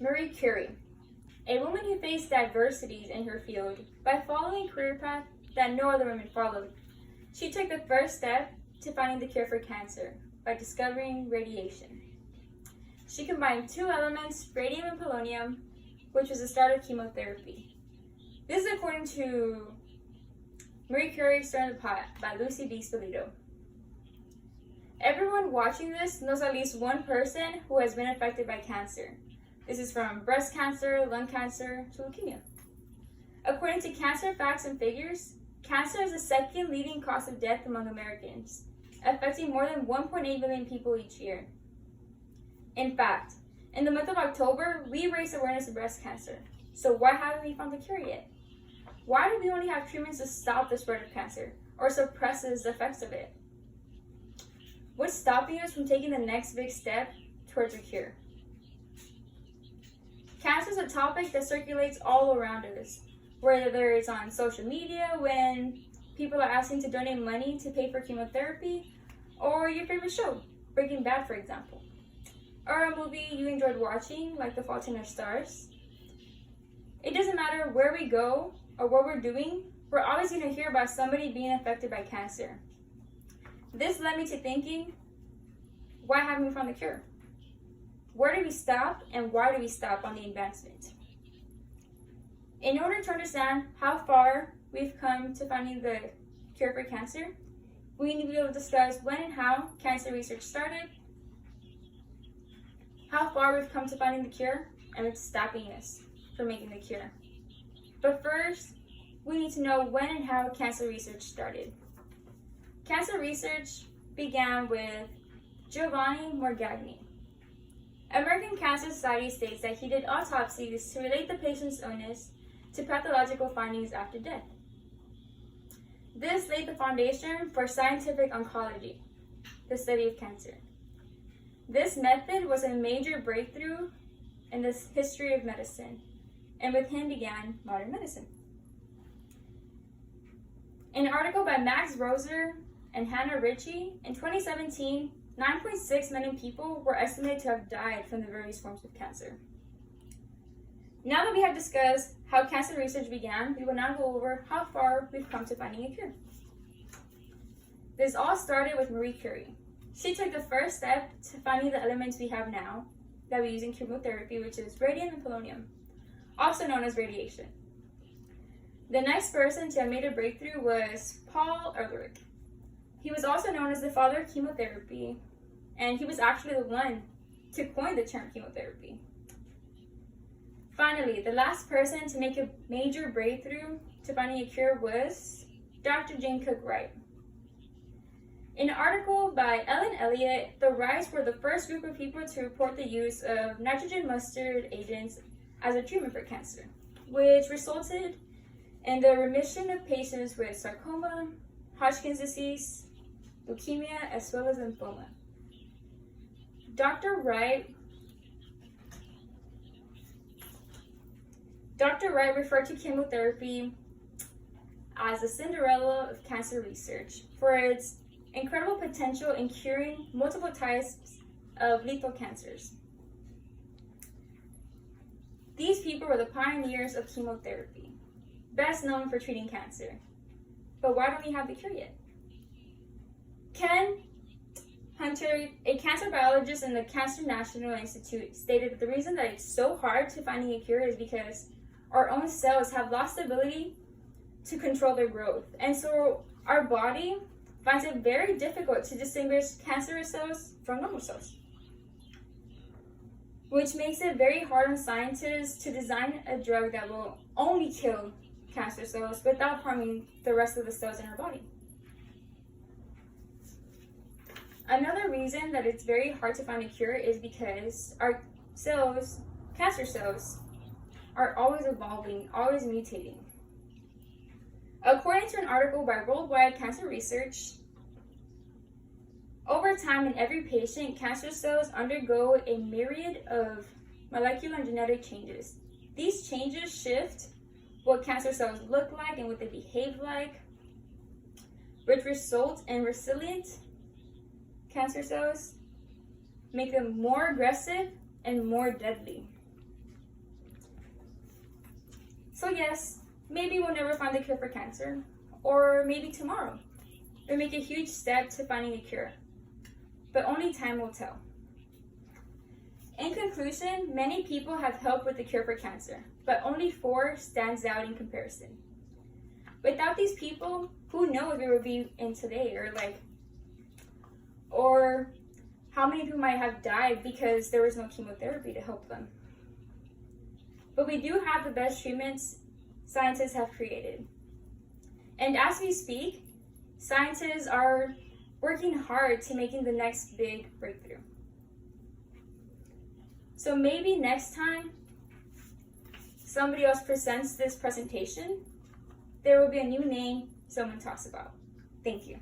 Marie Curie, a woman who faced adversities in her field by following a career path that no other woman followed. She took the first step to finding the cure for cancer by discovering radiation. She combined two elements, radium and polonium, which was the start of chemotherapy. This is according to Marie Curie Stir in the Pot by Lucy B. Stolito. Everyone watching this knows at least one person who has been affected by cancer. This is from breast cancer, lung cancer, to leukemia. According to Cancer Facts and Figures, cancer is the second leading cause of death among Americans, affecting more than 1.8 million people each year. In fact, in the month of October, we raised awareness of breast cancer. So why haven't we found the cure yet? Why do we only have treatments to stop the spread of cancer or suppresses the effects of it? What's stopping us from taking the next big step towards a cure? Cancer is a topic that circulates all around us, whether it's on social media when people are asking to donate money to pay for chemotherapy, or your favorite show, Breaking Bad, for example, or a movie you enjoyed watching, like The Fault in Our Stars. It doesn't matter where we go or what we're doing, we're always going to hear about somebody being affected by cancer. This led me to thinking, why haven't we found the cure? Where do we stop, and why do we stop on the advancement? In order to understand how far we've come to finding the cure for cancer, we need to be able to discuss when and how cancer research started, how far we've come to finding the cure, and what's stopping us from making the cure. But first, we need to know when and how cancer research started. Cancer research began with Giovanni Morgagni. American Cancer Society states that he did autopsies to relate the patient's illness to pathological findings after death. This laid the foundation for scientific oncology, the study of cancer. This method was a major breakthrough in the history of medicine, and with him began modern medicine. In an article by Max Roser and Hannah Ritchie, in 2017, 9.6 million people were estimated to have died from the various forms of cancer. Now that we have discussed how cancer research began, we will now go over how far we've come to finding a cure. This all started with Marie Curie. She took the first step to finding the elements we have now that we use in chemotherapy, which is radium and polonium, also known as radiation. The next person to have made a breakthrough was Paul Ehrlich. He was also known as the father of chemotherapy, and he was actually the one to coin the term chemotherapy. Finally, the last person to make a major breakthrough to finding a cure was Dr. Jane Cook Wright. In an article by Ellen Elliott, the Wrights were the first group of people to report the use of nitrogen mustard agents as a treatment for cancer, which resulted in the remission of patients with sarcoma, Hodgkin's disease, leukemia, as well as lymphoma. Dr. Wright referred to chemotherapy as the Cinderella of cancer research for its incredible potential in curing multiple types of lethal cancers. These people were the pioneers of chemotherapy, best known for treating cancer. But why don't we have the cure yet? Ken Hunter, a cancer biologist in the Cancer National Institute, stated that the reason that it's so hard to finding a cure is because our own cells have lost the ability to control their growth. And so our body finds it very difficult to distinguish cancerous cells from normal cells, which makes it very hard on scientists to design a drug that will only kill cancer cells without harming the rest of the cells in our body. Another reason that it's very hard to find a cure is because our cells, cancer cells, are always evolving, always mutating. According to an article by Worldwide Cancer Research, over time in every patient, cancer cells undergo a myriad of molecular and genetic changes. These changes shift what cancer cells look like and what they behave like, which result in resilient cancer cells, make them more aggressive and more deadly. So yes, maybe we'll never find the cure for cancer, or maybe tomorrow we'll make a huge step to finding a cure, but only time will tell. In conclusion, many people have helped with the cure for cancer, but only 4 stands out in comparison. Without these people, who knows where we'll be in today, or how many people might have died because there was no chemotherapy to help them. But we do have the best treatments scientists have created. And as we speak, scientists are working hard to making the next big breakthrough. So maybe next time somebody else presents this presentation, there will be a new name someone talks about. Thank you.